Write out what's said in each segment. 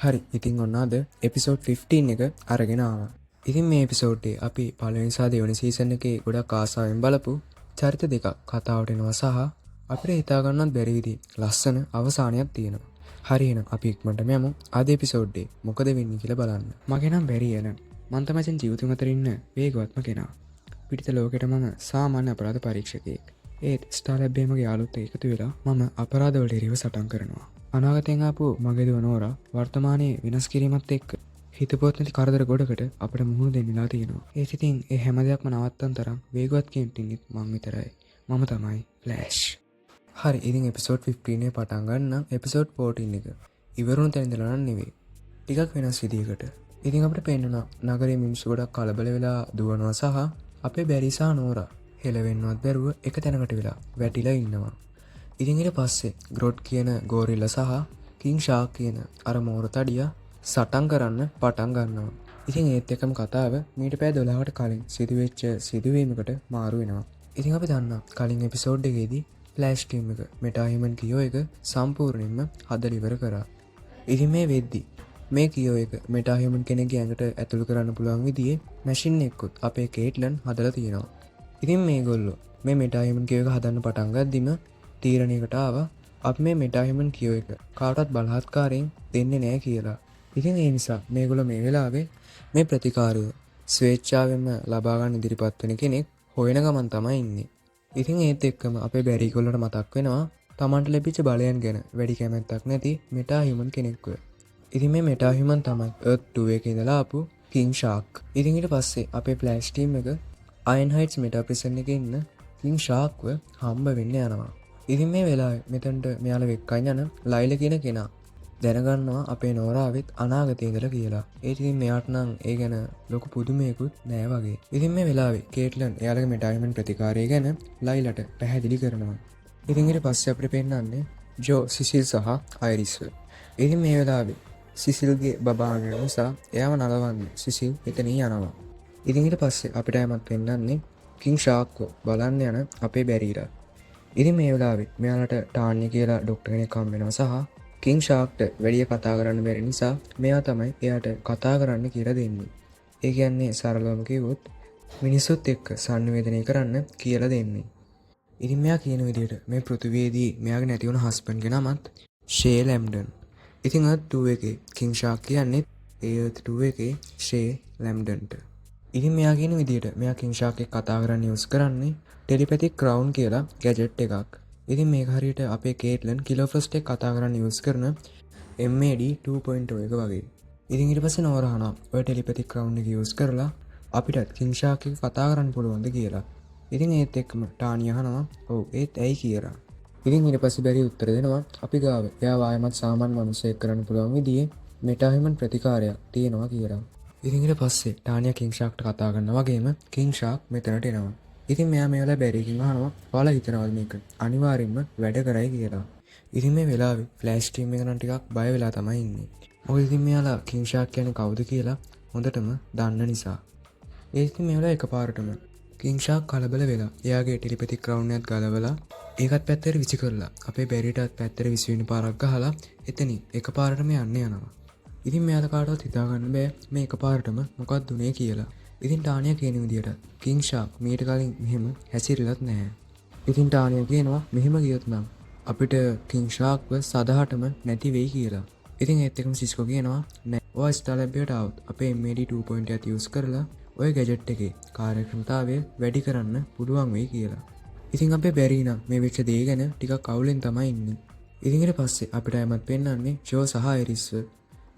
හරි ඉතින් ඔන්න අද එපිසෝඩ් 15 එක අරගෙන ආවා. ඉතින් මේ එපිසෝඩ් එකේ අපි පළවෙනි සහ දෙවෙනි සීසන් එකේ ගොඩක් ආසාවෙන් බලපු චරිත දෙකක් කතාවට එනවා සහ අපිට හිතා ගන්නත් බැරි විදිහේ ලස්සන අවසානයක් තියෙනවා. හරි එහෙනම් අපි ඉක්මනට යමු අද එපිසෝඩ් එකේ මොකද වෙන්නේ කියලා බලන්න. මගේ නම් බැරි එන මම තමයි දැන් ජීවිතේ මතර ඉන්න වේගවත්ම කෙනා. පිටිත ලෝකෙට මම සාමාන්‍ය අපරාධ පරීක්ෂකයෙක්. ඒත් ස්ටාර්ලැබ් එකේ යාළුවොත් එකතු වෙලා මම අපරාධ වලට එරෙහිව සටන් කරනවා. අනාගතයෙන් ආපු මගේ දුව නෝරා වර්තමානයේ වෙනස් කිරීමත් එක්ක හිතපොත් නැති කරදර ගොඩකට අපිට මුහුණ දෙන්නලා තියෙනවා. ඒත් ඉතින් ඒ හැම දෙයක්ම නවත්තන්න තරම් වේගවත් කෙනෙක් ඉන්නෙත් මම විතරයි. මම තමයි ෆ්ලෑෂ්. හරි ඉතින් එපිසෝඩ් 15 එක පටන් ගන්න එපිසෝඩ් 14 එක. ඉවරුණු තැන ඉඳලා නම් නෙවෙයි. ටිකක් වෙනස් විදියකට. ඉතින් අපිට පේනවා නගරයේ මිනිස්සු ගොඩක් කලබල වෙලා දුවනවා සහ අපේ බැරි සහ නෝරා හෙලවෙන්නවත් බැරුව එක තැනකට වෙලා වැටිලා ඉන්නවා. ඉතින් ඊට පස්සේ ග්‍රොඩ් කියන ගෝරිල්ලා සහ කිං ෂාක් කියන අර මෝර තඩියා සටන් කරන්න පටන් ගන්නවා. ඉතින් ඒත් එකම කතාව මීට පැය 12කට කලින් සිදුවෙච්ච සිදුවීමකට මාරු වෙනවා. ඉතින් අපි දන්නවා කලින් එපිසෝඩ් එකේදී ෆ්ලෑෂ් ටීම් එක මෙටා හියුමන් කියෝ එක සම්පූර්ණයෙන්ම හදලා ඉවර කරා. ඉතින් මේ වෙද්දි මේ කියෝ එක මෙටා හියුමන් කෙනෙක්ගේ ඇඟට ඇතුළු කරන්න පුළුවන් විදිහේ මැෂින් එකකුත් අපේ කේට්ලන් හදලා තියෙනවා. ඉතින් මේගොල්ලෝ මේ මෙටා හියුමන් කියෝ එක හදන්න පටන් ගද්දිම තීරණයකට ආවා අපි මේ මෙටා හියුමන් කියෝ එක කාටවත් බලහත්කාරයෙන් දෙන්නේ නැහැ කියලා. ඉතින් ඒ නිසා මේගොල්ලෝ මේ වෙලාවේ මේ ප්‍රතිකාරය ස්වේච්ඡාවෙන්ම ලබා ගන්න ඉදිරිපත් වෙන කෙනෙක් හොයන ගමන් තමයි ඉන්නේ. ඉතින් ඒත් එක්කම අපේ බැරිගොල්ලන්ට මතක් වෙනවා Tamanට ලැබිච්ච බලයන් ගැන වැඩි කැමැත්තක් නැති මෙටා හියුමන් කෙනෙක්ව. ඉතින් මේ මෙටා හියුමන් තමයි Earth 2 එකේ ඉඳලා ආපු කිං ෂාක්. ඉතින් ඊට පස්සේ අපේ ෆ්ලෑෂ් ටීම් එක අයන් හයිට්ස් මෙටා ප්‍රිසන් එකේ ඉන්න කිං ෂාක්ව හම්බ වෙන්න යනවා. ඉතින් මේ වෙලාවේ මෙතනට මෙයාලා වෙක්කන් යන ලයිල කියන කෙනා දැනගන්නවා අපේ නෝරාවෙත් අනාගතේ ඉඳලා කියලා. ඒ ඉතින් මෙයාට නම් ඒ ගැන ලොකු පුදුමයකුත් නෑ වගේ. ඉතින් මේ වෙලාවේ කේට්ලන් එයාලගේ මෙටායිමන් ප්‍රතිකාරය ගැන ලයිලට පැහැදිලි කරනවා. ඉතින් ඊට පස්සේ අපිට පෙන්නන්නේ ජෝ, සිසිල් සහ අයිරිස්. ඉතින් මේ වෙලාවේ සිසිල්ගේ බබා නිසා එයාව නලවන්න සිසිල් එතන යනවා. ඉතින් ඊට පස්සේ අපිට යමක් පෙන්නන්නේ කිං ෂාක්ව බලන්න යන අපේ බැරිලා. ඉතින් මේ වෙලාවේ මෙයාලට ටාන්‍ය කියලා ඩොක්ටර් කෙනෙක් හම් වෙනවා සහ කිං ෂාක්ට වැඩි කතා කරන්න බැරි නිසා මෙයා තමයි එයාට කතා කරන්න කියලා දෙන්නේ. ඒ කියන්නේ සරලවම කිව්වොත් මිනිස්සුත් එක්ක සංවේදනය කරන්න කියලා දෙන්නේ. ඉතින් මෙයා කියන විදිහට මේ පෘථිවියේදී මෙයාගේ නැති වුණ හස්බන්ඩ්ගේ නමත් ෂේ ලැම්ඩන්. ඉතින් Earth 2 එකේ කිං ෂාක් කියන්නේ ඒ Earth 2 එකේ ෂේ ලැම්ඩන්ට. ඉතින් මෙයා කියන විදිහට මෙයා කිං ෂාක් එක්ක කතා කරන්න යූස් කරන්නේ ටෙලිපැතික් ක්‍රවුන් කියලා ගැජට් එකක්. ඉතින් මේක හරියට අපේ කේට්ලන් කිලෝෆ්‍රොස්ට් එක කතා කරන්න යූස් කරන MAD 2.0 එක වගේ. ඉතින් ඊට පස්සේ නෝරා අහනවා ඔය ටෙලිපැතික් ක්‍රවුන් එක යූස් කරලා අපිට කිං ෂාක් එක්ක කතා කරන්න පුළුවන්ද කියලා. ඉතින් ඒත් එක්කම ටානි අහනවා ඔව් ඒත් ඇයි කියලා. ඉතින් ඊට පස්සේ බැරි උත්තර දෙනවා අපි ගාව එයා වායමත් සාමාන්‍ය මිනිසෙක් කරන්න පුළුවන් විදිහේ මෙටා හියුමන් ප්‍රතිකාරයක් තියෙනවා කියලා. ඉතින් ඊට පස්සේ ටානියා කිං ෂාක්ට කතා කරනවා වගේම කිං ෂාක් මෙතනට එනවා. ඉතින් මෙයා මේ වෙලාවේ බැරිකින් අහනවා ඔයාලා හිතනවද මේක අනිවාර්යෙන්ම වැඩ කරයි කියලා. ඉතින් මේ වෙලාවේ ෆ්ලෑෂ් ටීම් එක නම් ටිකක් බය වෙලා තමයි ඉන්නේ. මොකද ඉතින් මෙයාලා කිං ෂාක් කියන්නේ කවුද කියලා හොඳටම දන්න නිසා. ඒ ඉතින් මේ වෙලාවේ එකපාරටම කිං ෂාක් කලබල වෙලා එයාගේ ටෙලිපැතික් ක්‍රවුන් එකත් ගලවලා ඒකත් පැත්තට විසි කරලා අපේ බැරිටත් පැත්තට විසි වෙන පාරක් ගහලා එතනින් එකපාරටම යන්න යනවා. ඉතින් මෙයාලා කාටවත් හිතා ගන්න බෑ මේ එකපාරටම මොකක්ද උනේ කියලා. ඉතින් ටානියා කියන විදියට කිං ෂාක් මීට කලින් මෙහෙම හැසිරෙලත් නැහැ. ඉතින් ටානියා කියනවා මෙහෙම ගියොත් නම් අපිට කිං ෂාක්ව සදහටම නැති වෙයි කියලා. ඉතින් ඒත් එක්කම සිස්කෝ කියනවා නෑ ඔයා ස්ටාර්ලැබ් එකට આવොත් අපේ MAD 2.0 එක යූස් කරලා ඔය ගැජට් එකේ කාර්යක්ෂමතාවය වැඩි කරන්න පුළුවන් වෙයි කියලා. ඉතින් අපේ බැරි නම් මේ වෙච්ච දේ ගැන ටිකක් අවුලෙන් තමයි ඉන්නේ. ඉතින් ඊට පස්සේ අපිට යමත් පෙන්නන්නේ ජෝ සහ අයිරිස්ව.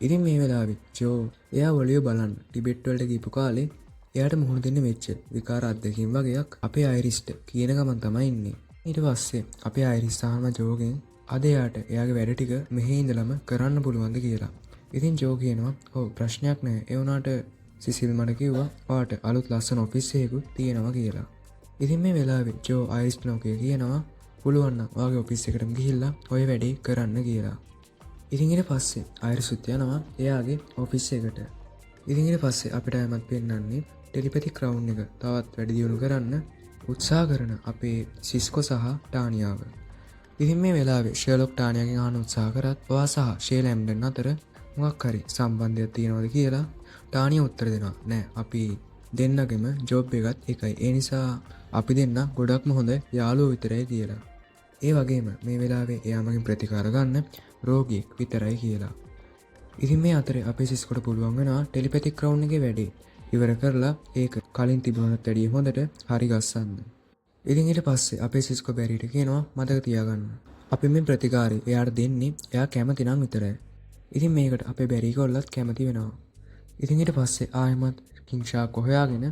ඉතින් මේ වෙලාවේ ජෝ එයා ඔලිය බලන්න ටිබෙට් වලට ගිහපු කාලේ එයාට මුහුණ දෙන්න වෙච්ච විකාර අත්දැකීම් වගේක් අපේ අයිරිස්ට කියන ගමන් තමයි ඉන්නේ. ඊට පස්සේ අපේ අයිරිස් අහනවා ජෝගෙන් අද එයාට එයාගේ වැඩ ටික මෙහි ඉඳලම කරන්න පුළුවන්ද කියලා. ඉතින් ජෝ කියනවා ඔව් ප්‍රශ්නයක් නැහැ. ඒ වුණාට සිසිල් මට කිව්වා ඔයාට අලුත් ලස්සන ඔෆිස් එකකුත් තියෙනවා කියලා. ඉතින් මේ වෙලාවේ ජෝ අයිරිස්ට නෝකිය කියනවා පුළුවන් නම් ඔයාගේ ඔෆිස් එකටම ගිහිල්ලා ඔය වැඩේ කරන්න කියලා. ඉතින් ඊට පස්සේ අයිරිස්ුත් යනවා එයාගේ ඔෆිස් එකට. ඉතින් ඊට පස්සේ අපිට යමත් පෙන්නන්නේ ටෙලිපැතික් ක්‍රවුන් එක තවත් වැඩි දියුණු කරන්න උත්සාහ කරන අපේ සිස්කෝ සහ ටානියාව. ඉතින් මේ වෙලාවේ ෂර්ලොක් ටානියාගෙන් අහන උත්සාහ කරත් ඔයා සහ ෂේ ලැම්ඩන් අතර මොකක් හරි සම්බන්ධයක් තියෙනවද කියලා ටානිය උත්තර දෙනවා. නෑ අපි දෙන්නගෙම ජොබ් එකත් එකයි. ඒ නිසා අපි දෙන්න ගොඩක්ම හොඳ යාළුවෝ විතරයි කියලා. ඒ වගේම මේ වෙලාවේ එයා මගෙන් ප්‍රතිකාර ගන්න රෝගියෙක් විතරයි කියලා. ඉතින් මේ අතරේ අපේ සිස්කොට පුළුවන් වෙනවා ටෙලිපැතික් ක්‍රවුන් එකේ වැඩේ ඉවර කරලා ඒක කලින් තිබුණට වැඩිය හොඳට හරි ගස්සන්න. ඉතින් ඊට පස්සේ අපේ සිස්කෝ බැරිට කියනවා මතක තියාගන්න. අපි මේ ප්‍රතිකාරය එයාට දෙන්නේ එයා කැමති නම් විතරයි. ඉතින් මේකට අපේ බැරි කොල්ලත් කැමති වෙනවා. ඉතින් ඊට පස්සේ ආයමත් කිංෂාක් හොයාගෙන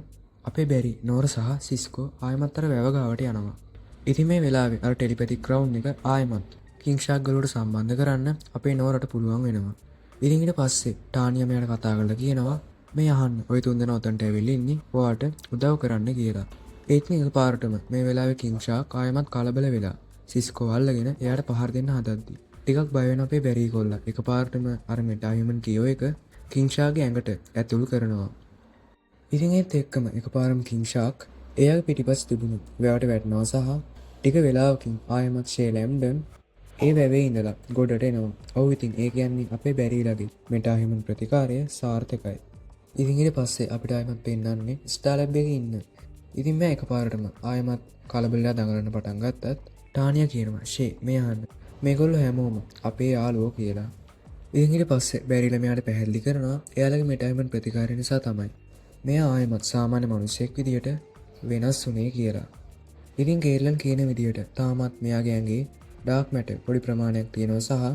අපේ බැරි නෝර සහ සිස්කෝ ආයමත් අර වැව ගාවට යනවා. ඉතින් මේ වෙලාවේ අර ටෙලිපැතික් ක්‍රවුන් එක ආයමත් කිංෂාක් ගලුවට සම්බන්ධ කරන්න අපේ නෝරට පුළුවන් වෙනවා. ඉතින් ඊට පස්සේ ටානියා මෙයාට කතා කරලා කියනවා මේ අහන්න ඔය තුන්දෙනා උතන්ට ඇවිල්ලා ඉන්නේ ඔයාට උදව් කරන්න කියලා. ඒත් මේ පාරටම මේ වෙලාවේ කිංෂාක් ආයමත් කලබල වෙලා සිස්කෝ අල්ලගෙන එයාට පහර දෙන්න හදද්දි ටිකක් බය වෙන අපේ බැරි කොල්ලා එකපාරටම අර මෙටාහියුමන් කියෝ එක කිංෂාගේ ඇඟට ඇතුල් කරනවා. ඉතින් ඒත් එක්කම එකපාරම කිංෂාක් එයාගේ පිටිපස්ස තිබුණු වැවට වැටෙනවා සහ ටික වෙලාවකින් ආයමත් ෂේලැම්ඩන් ඒ වැවේ ඉඳලා ගොඩට එනවා. ඔව් ඉතින් ඒ කියන්නේ අපේ බැරිලාගේ මෙටාහියුමන් ප්‍රතිකාරය සාර්ථකයි. ඉතින් ඊට පස්සේ අපිට ආයමත් පෙන්නන්නේ ස්ටාර්ලැබ් එකේ ඉන්න. ඉතින් මම එකපාරටම ආයමත් කලබලලා දඟලන්න පටන් ගත්තත් ටානියා කියනවා ෂේ මේ අහන්න මේගොල්ලෝ හැමෝම අපේ යාළුවෝ කියලා. ඉතින් ඊට පස්සේ බැරිලා මෙයාට පැහැදිලි කරනවා එයාලගේ මෙටාහියුමන් ප්‍රතිකාරය නිසා තමයි මෙයා ආයමත් සාමාන්‍ය මිනිසෙක් විදියට වෙනස් වුණේ කියලා. ඉතින් කේර්ලන් කියන විදියට තාමත් මෙයාගේ ඇඟේ ඩාර්ක් මැටර් පොඩි ප්‍රමාණයක් තියෙනවා සහ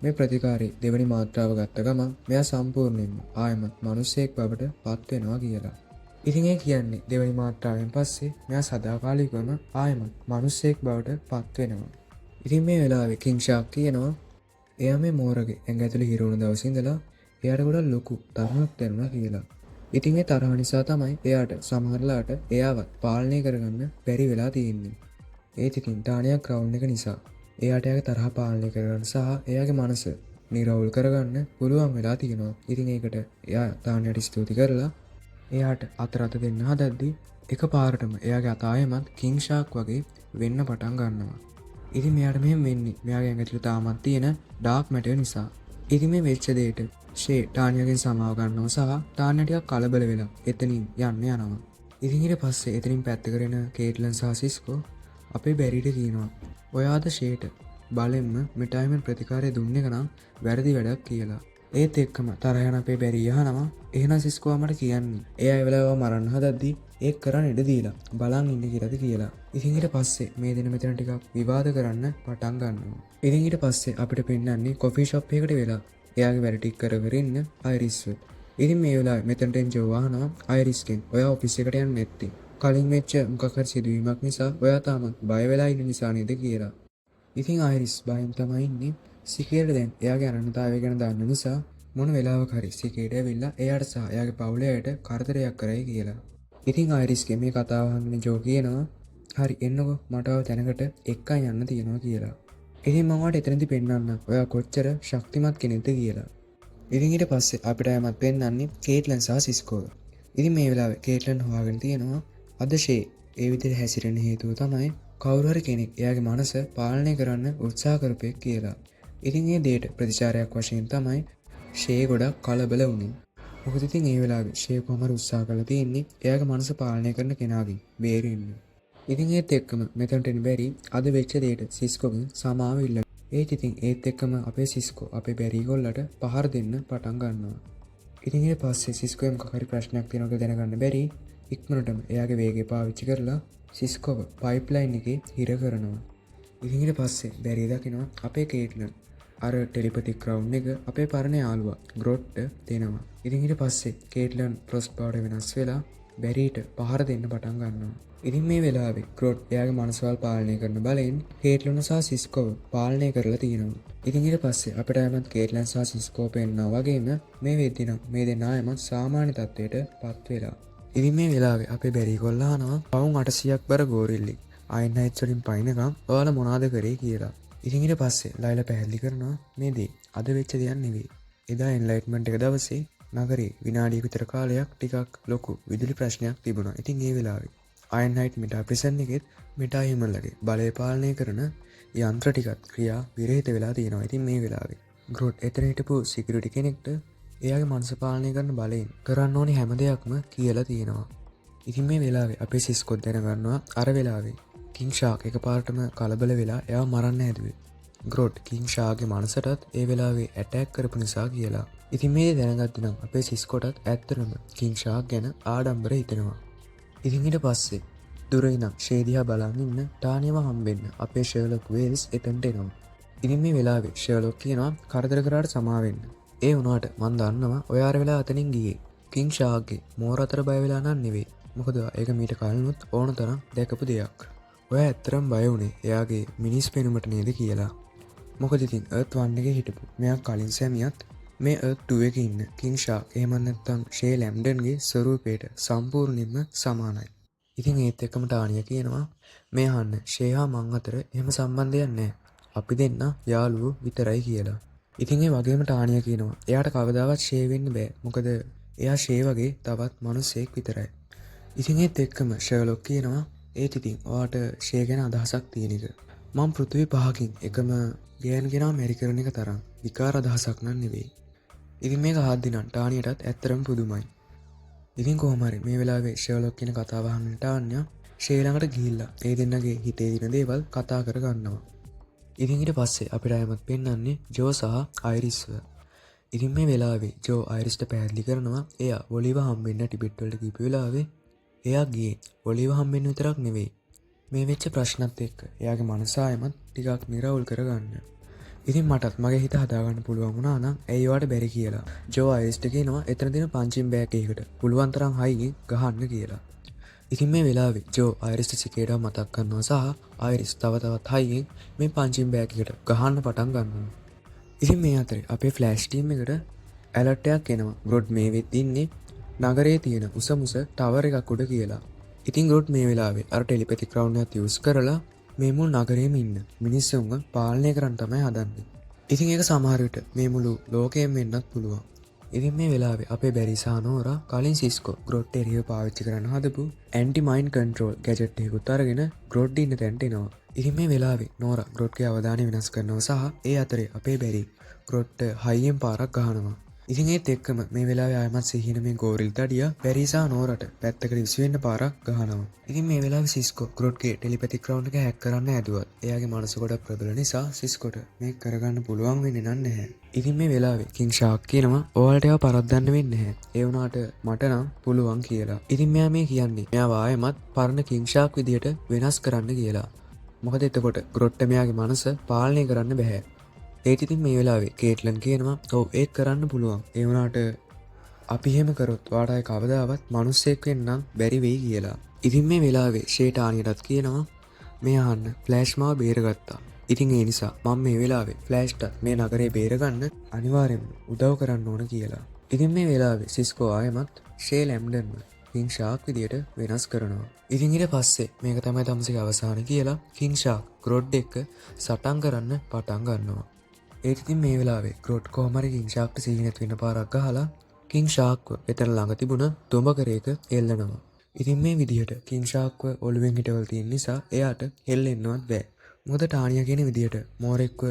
මේ ප්‍රතිකාරي දෙවනි මාත්‍රාව ගත්ත ගමන් මෙයා සම්පූර්ණයෙන්ම ආයමත් මිනිසෙක් බවට පත් වෙනවා කියලා. ඉතින් ඒ කියන්නේ දෙවනි මාත්‍රාවෙන් පස්සේ මෙයා සදාකාලිකවම ආයමත් මිනිසෙක් බවට පත් වෙනවා. ඉතින් මේ වෙලාවේ කිංෂාක් කියනවා එයා මේ මෝරගේ ඇඟ ඇතුලේ හිරුණු දවසේ ඉඳලා එයාට ගොඩක් ලොකු තරහක් දැනුණා කියලා. ඉතින් ඒ තරහ නිසා තමයි එයාට සමහරලාට එයාවත් පාලනය කරගන්න බැරි වෙලා තියෙන්නේ. ඒත් ඉතින් ටානියා ක්‍රවුන් එක නිසා එයාට එයාගේ තරහ පාලනය කරගන්න සහ එයාගේ මනස නිරවුල් කරගන්න පුළුවන් වෙලා තියෙනවා. ඉතින් ඒකට එයා ටානියාට ස්තුති කරලා එයාට අත දෙන්න හදද්දි එකපාරටම එයාගේ අත ආයෙමත් කිංෂාක් වගේ වෙන්න පටන් ගන්නවා. ඉතින් මෙයාට මෙහෙම වෙන්නේ මෙයාගේ ඇඟ ඇතුලේ තාමත් තියෙන ඩාර්ක් මැටර් නිසා. ඉතින් මේ වෙච්ච දෙයට ෂේ ටානියාගෙන් සමාව ගන්නවා සහ ටානියා ටිකක් කලබල වෙලා එතනින් යන්න යනවා. ඉතින් ඊට පස්සේ එතනින් පැත්තකරන කේට්ලන් සහ සිස්කෝ අපේ බැරිට කියනවා ඔයාද ෂේට බලෙන්ම මෙටාහියුමන් ප්‍රතිකාරය දුන්නේ කනම් වැරදි වැඩක් කියලා. ඒත් එක්කම තරහ යන අපේ බැරි අහනවා එහෙනම් සිස්කෝ මට කියන්නේ එයා ඒ වෙලාව මරන්න හදද්දි ඒක කරන්න ඉඩ දීලා බලන් ඉන්න කියලාද කියලා. ඉතින් ඊට පස්සේ මේ දෙන මෙතන ටිකක් විවාද කරන්න පටන් ගන්නවා. ඉතින් ඊට පස්සේ අපිට පෙන්නන්නේ කොෆි ෂොප් එකකට වෙලා එයාගේ වැඩ ටික කර ඉන්න අයිරිස්ව. ඉතින් මේ වෙලාවේ මෙතනට එන්ජෝ වහනවා අයිරිස්ගෙන් ඔයා ඔෆිස් එකට යන්න නැත්තේ. කලින් වෙච්ච මොකක් හරි සිදුවීමක් නිසා ඔයා තාමත් බය වෙලා ඉන්න නිසා නේද කියලා. ඉතින් අයිරිස් බයෙන් තමයි ඉන්නේ. සිකේට දැන් එයාගේ අනන්‍යතාවය ගැන දන්න නිසා මොන වෙලාවක හරි සිකේට ඇවිල්ලා එයාට සහ එයාගේ පවුලේ අයට කරදරයක් කරයි කියලා. ඉතින් අයිරිස්ගේ මේ කතාව අහගෙන ජෝ කියනවා හරි එන්නකෝ මටව තැනකට එක්කන් යන්න තියෙනවා කියලා. ඉතින් මම ඔයාලට එතනදී පෙන්නන්න ඔයා කොච්චර ශක්තිමත් කෙනෙක්ද කියලා. ඉතින් ඊට පස්සේ අපිට ආයමත් පෙන්නන්නේ කේට්ලන් සහ සිස්කෝ. ඉතින් මේ වෙලාවේ කේට්ලන් හොයාගෙන තියෙනවා අද ෂේ ඒ විදිහට හැසිරෙන්න හේතුව තමයි කවුරු හරි කෙනෙක් එයාගේ මනස පාලනය කරන්න උත්සාහ කරපෙක් කියලා. ඉතින් ඒ දෙයට ප්‍රතිචාරයක් වශයෙන් තමයි ෂේ ගොඩක් කලබල වුණේ. මොකද ඉතින් ඒ වෙලාවේ ෂේ කොහොම හරි උත්සාහ කරලා තියෙන්නේ එයාගේ මනස පාලනය කරන කෙනාගෙන් බේරෙන්න. ඉතින් ඒත් එක්කම මෙතනට එන්න බැරි අද වෙච්ච දෙයට සිස්කෝගෙන් සමාව ඉල්ලනවා. ඉතින් ඒත් එක්කම අපේ සිස්කෝ අපේ බැරි ගොල්ලට පහර දෙන්න පටන් ගන්නවා. ඉතින් ඊට පස්සේ සිස්කෝ මොකක් හරි ප්‍රශ්නයක් තියෙනවද දැනගන්න බැරි ඉක්මනටම එයාගේ වේගය පාවිච්චි කරලා සිස්කෝව පයිප්ලයින් එකේ හිර කරනවා. ඉතින් ඊට පස්සේ බැරි දකිනවා අපේ කේට්ලන් අර ටෙලිපැතික් ක්‍රවුන් එක අපේ පරණ යාළුවා ග්‍රොට්ට දෙනවා. ඉතින් ඊට පස්සේ කේට්ලන් ෆ්‍රොස්ට් බවට වෙනස් වෙලා බැරිට පහර දෙන්න පටන් ගන්නවා. ඉතින් මේ වෙලාවේ ග්‍රොට් එයාගේ මනසවල් පාලනය කරන බලෙන් කේට්ලන් සහ සිස්කෝව පාලනය කරලා තියෙනවා. ඉතින් ඊට පස්සේ අපිට ආයමත් කේට්ලන් සහ සිස්කෝ පෙන්නවා වගේම මේ වෙද්දී නම් මේ දෙන්නා ආයමත් සාමාන්‍ය තත්ත්වයට පත් වෙලා. ඉතින් මේ වෙලාවේ අපේ බැරි කොල්ලා අහනවා පවුන් 800ක් බර ගෝරිල්ලි අයන් හයිට්ස් වලින් පයින්නකම් ඔයාලා මොනවද කරේ කියලා. ඉතින් ඊට පස්සේ ලයිලා පැහැදිලි කරනවා මේ දේ අද වෙච්ච දෙයක් නෙවෙයි. එදා එන්ලයිට්මන්ට් එක දවසේ නගරේ විනාඩියක විතර කාලයක් ටිකක් ලොකු විදුලි ප්‍රශ්නයක් තිබුණා. ඉතින් ඒ වෙලාවේ අයන් හයිට් මෙටා ප්‍රිසන් එකෙත් මෙටාහියුමන්ලගේ බලය පාලනය කරන යන්ත්‍ර ටිකක් ක්‍රියා විරහිත වෙලා තියෙනවා. ඉතින් මේ වෙලාවේ ග්‍රොඩ් එතන හිටපු සිකියුරිටි කෙනෙක්ට එයාගේ මනස පාලනය කරන බලයෙන් කරන්න ඕනි හැම දෙයක්ම කියලා තියෙනවා. ඉතින් මේ වෙලාවේ අපේ සිස්කොත් දැනගන්නවා අර වෙලාවේ කිං ෂාක් එකපාරටම කලබල වෙලා එයාව මරන්න හැදුවේ. ග්‍රොඩ් කිං ෂාගේ මනසටත් ඒ වෙලාවේ ඇටැක් කරපු නිසා කියලා. ඉතින් මේ දැනගත්ත නම් අපේ සිස්කොටත් ඇත්තටම කිං ෂාක් ගැන ආඩම්බර හිතෙනවා. ඉතින් ඊට පස්සේ දුර ඉඳන් ෂේදියා බලන් ඉන්න ටානියව හම්බෙන්න අපේ ෂර්ලොක් වේල්ස් එතනට එනවා. ඉතින් මේ වෙලාවේ ෂර්ලොක් කියනවා කරදර කරාට සමා වෙන්න. ඒ වුණාට මන් දන්නවා ඔය අර වෙලාව අතනින් ගියේ කිං ෂාක්ගේ මෝර අතර බය වෙලා නන් නෙවෙයි. මොකද ඒක මීට කලිනුත් ඕන තරම් දැකපු දෙයක්. ඔය ඇත්තරම් බය වුණේ එයාගේ මිනිස් පෙනුමට නේද කියලා. මොකද ඉතින් අර්ත් 1 එකේ හිටපු මෙයා කලින් සැමියත් මේ අර්ත් 2 එකේ ඉන්න කිං ෂාක් එහෙම නැත්නම් ෂේ ලැම්ඩන්ගේ ස්වරූපයට සම්පූර්ණයෙන්ම සමානයි. ඉතින් ඒත් එක්කම ටානිය කියනවා මේ අහන්න ෂේ හා මං අතර එහෙම සම්බන්ධයක් නැහැ. අපි දෙන්න යාළුවෝ විතරයි කියලා. ඉතින් ඒ වගේම ටානිය කියනවා එයාට කවදාවත් ෂේ වෙන්න බෑ. මොකද එයා ෂේ වගේ තවත් මිනිසෙක් විතරයි. ඉතින් ඒත් එක්කම ෂර්ලොක් කියනවා ඒත් ඉතින් ඔයාට ෂේ ගැන අදහසක් තියෙන එක. මම පෘථිවි පහකින් එකම ගෑන් කෙනා මැරි කරන එක තරම් විකාර අදහසක් නන් නෙවෙයි. ඉතින් මේක අහද්දි නම් ටානියටත් ඇත්තරම පුදුමයි. ඉතින් කොහොම හරි මේ වෙලාවේ ෂර්ලොක් කියන කතාව අහන්න ටානියා ෂේ ළඟට ගිහිල්ලා ඒ දෙන්නගේ හිතේ දින දේවල් කතා කර ගන්නවා. ඉතින් ඊට පස්සේ අපිට අයමත් පෙන්වන්නේ ජෝ සහ අයිරිස්ව. ඉතින් මේ වෙලාවේ ජෝ අයිරිස්ට පැහැදිලි කරනවා එයා ඔලිව හම්බෙන්න ටිබෙට් වලට ගිහපු වෙලාවේ එයා ගියේ ඔලිව හම්බෙන්න විතරක් නෙවෙයි. මේ වෙච්ච ප්‍රශ්නත් එක්ක එයාගේ මනස ආයමත් ටිකක් නිරවුල් කරගන්න. ඉතින් මටත් මගේ හිත හදාගන්න පුළුවන් වුණා නම් ඇයි ඔයාට බැරි කියලා. ජෝ අයිරිස්ට කියනවා එතන තියෙන පංචින් බෑග් එකකට පුළුවන් තරම් හයියෙන් ගහන්න කියලා. ඉතින් මේ වෙලාවේ ජෝ අයිරිස්ට සිකේඩා මතක් කරනවා සහ අයිරිස් තව තවත් හයියෙන් මේ පංචින් බෑග් එකට ගහන්න පටන් ගන්නවා. ඉතින් මේ අතරේ අපේ ෆ්ලෑෂ් ටීම් එකට ඇලර්ට් එකක් එනවා. ග්‍රොඩ් මේ වෙද්දි ඉන්නේ නගරයේ තියෙන උසමුස ටවර් එකක් උඩ කියලා. ඉතින් ග්‍රොඩ් මේ වෙලාවේ අර ටෙලිපැතික් ක්‍රවුන් එකත් යූස් කරලා මේ මුළු නගරෙම ඉන්න මිනිස්සුන්ව පාලනය කරන්න තමයි හදන්නේ. ඉතින් ඒක සමහර විට මේ මුළු ලෝකයෙම වෙන්නත් පුළුවන්. ඉතින් මේ වෙලාවේ අපේ බැරිසා නෝරා කලින් සිස්කෝ ග්‍රොඩ් එරියව පාවිච්චි කරන්න හදපු ඇන්ටි මයින්ඩ් කන්ට්‍රෝල් ගැජට් එකකුත් අරගෙන ග්‍රොඩ් ඉන්න තැනට එනවා. ඉතින් මේ වෙලාවේ නෝරා ග්‍රොඩ්ගේ අවධානය වෙනස් කරනවා සහ ඒ අතරේ අපේ බැරි ග්‍රොඩ්ට හයියෙන් පාරක් ගහනවා. ඉතින් ඒත් එක්කම මේ වෙලාවේ ආයමත් සිහින මේ ගෝරිල් තඩියා බැරිසා නෝරට පැත්තකට විසවෙන්න පාරක් ගහනවා. ඉතින් මේ වෙලාවේ සිස්කෝ ග්‍රොඩ්ගේ ටෙලිපැතික් ක්‍රවුන් එක හැක් කරන්න හැදුවත් එයාගේ මනස ගොඩක් ප්‍රබල නිසා සිස්කොට මේක කරගන්න පුළුවන් වෙන්නේ නැහැ. ඉතින් මේ වෙලාවේ කිං ෂාක් කියනවා ඔයාලට ඒවා පරද්දන්න වෙන්නේ නැහැ. ඒ වුණාට මට නම් පුළුවන් කියලා. ඉතින් මෙයා මේ කියන්නේ මෙයා ආයමත් පරණ කිං ෂාක් විදියට වෙනස් කරන්න කියලා. මොකද එතකොට ග්‍රොඩ්ට මෙයාගේ මනස පාලනය කරන්න බෑ. ඒත් ඉතින් මේ වෙලාවේ කේට්ලන් කියනවා ඔව් ඒක කරන්න පුළුවන්. ඒ වුණාට අපි එහෙම කරොත් ඔයාට කවදාවත් මිනිස්සෙක් වෙන්න බැරි වෙයි කියලා. ඉතින් මේ වෙලාවේ ෂේටානියටත් කියනවා මේ අහන්න ෆ්ලෑෂ් මාව බේරගත්තා. ඉතින් ඒ නිසා මම මේ වෙලාවේ ෆ්ලෑෂ්ට මේ නගරේ බේරගන්න අනිවාර්යෙන්ම උදව් කරන්න ඕන කියලා. ඉතින් මේ වෙලාවේ සිස්කෝ ආයමත් ෂේ ලැම්ඩන්ව කිං ෂාක් විදියට වෙනස් කරනවා. ඉතින් ඊට පස්සේ මේක තමයි තමසිගේ අවසාන කියලා කිං ෂාක් ග්‍රොඩ් එක්ක සටන් කරන්න පටන් ගන්නවා. ඒත් ඉතින් මේ වෙලාවේ ග්‍රොඩ් කොහොම හරි කිං ෂාක්ට සිහි නැති වෙන පාරක් ගහලා කිං ෂාක්ව එතන ළඟ තිබුණ දොඹකරයක එල්ලනවා. ඉතින් මේ විදිහට කිං ෂාක්ව ඔළුවෙන් හිටවල තියෙන නිසා එයාට හෙල්ලෙන්නවත් බෑ. මොකද ටානියා කියන විදිහට මෝරෙක්ව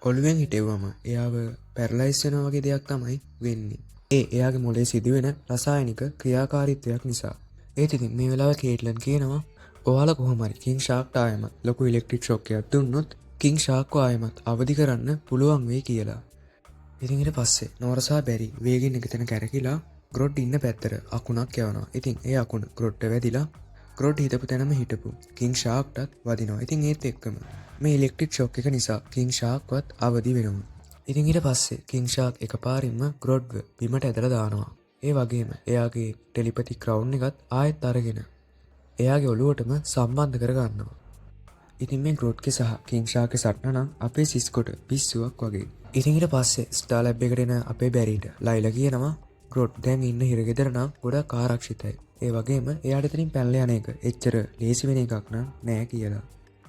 ඔළුවෙන් හිටෙව්වම එයාව පැරලයිස් වෙනවා වගේ දෙයක් තමයි වෙන්නේ. එයාගේ මොළේ සිදුවෙන රසායනික ක්‍රියාකාරීත්වයක් නිසා. ඒත් ඉතින් මේ වෙලාවේ කේට්ලන් කියනවා ඔයාලා කොහොම හරි කිං ෂාක්ට ආයමත් ලොකු ඉලෙක්ට්‍රික් ෂොක් එකක් දුන්නොත් කිං ෂාක්ව ආයමත් අවදි කරන්න පුළුවන් වෙයි කියලා. ඉතින් ඊට පස්සේ නෝරසා බැරි වේගෙන් එකතන කැරකිලා ග්‍රොඩ් ඉන්න පැත්තට අකුණක් යවනවා. ඉතින් ඒ අකුණ ග්‍රොඩ්ට වැදිලා ග්‍රොඩ් හිටපු තැනම හිටපු කිං ෂාක්ටත් වදිනවා. ඉතින් ඒත් එක්කම මේ ඉලෙක්ට්‍රික් ෂොක් එක නිසා කිං ෂාක්වත් අවදි වෙනවා. ඉතින් ඊට පස්සේ කිං ෂාක් එකපාරින්ම ග්‍රොඩ්ව බිමට ඇදලා දානවා. ඒ වගේම එයාගේ ටෙලිපැතික් ක්‍රවුන් එකත් ආයෙත් අරගෙන එයාගේ ඔළුවටම සම්බන්ධ කර ගන්නවා. ඉතින් මේ ග්‍රොඩ්ගේ සහ කිං ෂාක්ගේ සටන නම් අපේ සිස්කොට පිස්සුවක් වගේ. ඉතින් ඊට පස්සේ ස්ටාර් ලැබ් එකට එන අපේ බැරිට ලයිලා කියනවා ග්‍රොඩ් දැන් ඉන්න හිරගෙදර නම් ගොඩක් ආරක්ෂිතයි. ඒ වගේම එයාට එතනින් පැනලා යන එක එච්චර ලේසි වෙන එකක් නෑ කියලා.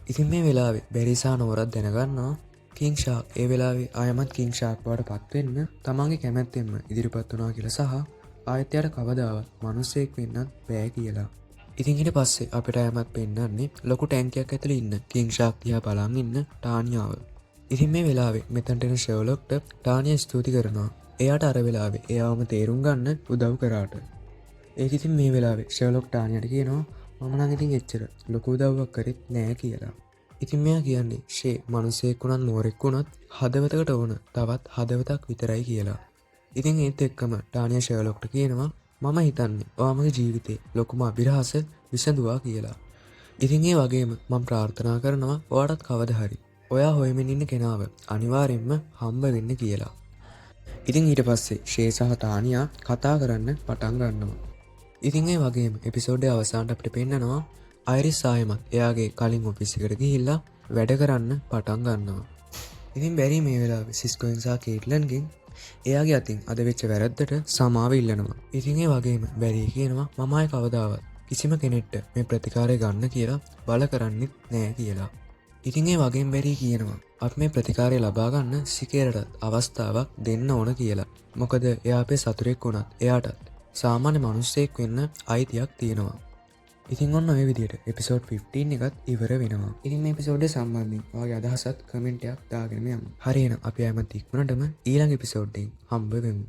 ඉතින් මේ වෙලාවේ බැරිසා නෝරත් දැනගන්නවා කිං ෂාක් ඒ වෙලාවේ ආයමත් කිං ෂාක් බවට පත් වෙන්න තමන්ගේ කැමැත්තෙන්ම ඉදිරිපත් වුණා කියලා සහ ආයෙත් යාට කවදාවත් මිනිස්සෙක් වෙන්නත් බෑ කියලා. ඉතින් ඊට පස්සේ අපිට ආයමත් පෙන්නන්නේ ලොකු ටැංකියක් ඇතුලේ ඉන්න කිං ෂාක් දිහා බලන් ඉන්න ටානියාව. ඉතින් මේ වෙලාවේ මෙතනට එන ෂර්ලොක්ට ටානියා ස්තුති කරනවා. එයාට අර වෙලාවේ එයාවම තේරුම් ගන්න උදව් කරාට. ඒක ඉතින් මේ වෙලාවේ ෂර්ලොක් ටානියාට කියනවා මම නම් ඉතින් එච්චර ලොකු උදව්වක් කරෙත් නෑ කියලා. ඉතින් මෙයා කියන්නේ ෂේ මිනිසෙක් වුණත් මෝරෙක් වුණත් හදවතකට ඕන තවත් හදවතක් විතරයි කියලා. ඉතින් ඒත් එක්කම ටානියා ෂර්ලොක්ට කියනවා මම හිතන්නේ ඔයාමගේ ජීවිතේ ලොකුම අභිරහස විසඳුවා කියලා. ඉතින් ඒ වගේම මම ප්‍රාර්ථනා කරනවා ඔයාටත් කවදා හරි ඔයා හොයමින් ඉන්න කෙනාව අනිවාර්යෙන්ම හම්බ වෙන්න කියලා. ඉතින් ඊට පස්සේ ෂේ සහ ටානියා කතා කරන්න පටන් ගන්නවා. ඉතින් ඒ වගේම එපිසෝඩේ අවසානට අපිට පෙන්නනවා අයිරිස් ආයෙමත් එයාගේ කලින් ඔෆිස් එකට ගිහිල්ලා වැඩ කරන්න පටන් ගන්නවා. ඉතින් බැරි මේ වෙලාවේ සිස්කෝෙන් සහ කේට්ලන්ගෙන් එයාගේ අතින් අද වෙච්ච වැරද්දට සමාව ඉල්ලනවා. ඉතින් ඒ වගේම බැරි කියනවා මම ආයේ කවදාවත් කිසිම කෙනෙක්ට මේ ප්‍රතිකාරය ගන්න කියලා බල කරන්නෙත් නෑ කියලා. ඉතින් ඒ වගේම බැරි කියනවා අපි මේ ප්‍රතිකාරය ලබා ගන්න සිකේරටත් අවස්ථාවක් දෙන්න ඕන කියලා. මොකද එයා අපේ සතුරෙක් වුණත් එයාටත් සාමාන්‍ය මිනිස්සෙක් වෙන්න අයිතියක් තියෙනවා. ඉතින් ඔන්න ඔය විදිහට එපිසෝඩ් 15 එකත් ඉවර වෙනවා. ඉතින් මේ එපිසෝඩ් එක සම්බන්ධයෙන් ඔයාගේ අදහසත් කමෙන්ට් එකක් දාගෙන යමු. හරි එහෙනම් අපි ආයෙත් ඉක්මනටම ඊළඟ එපිසෝඩ් එකෙන් හම්බ වෙමු.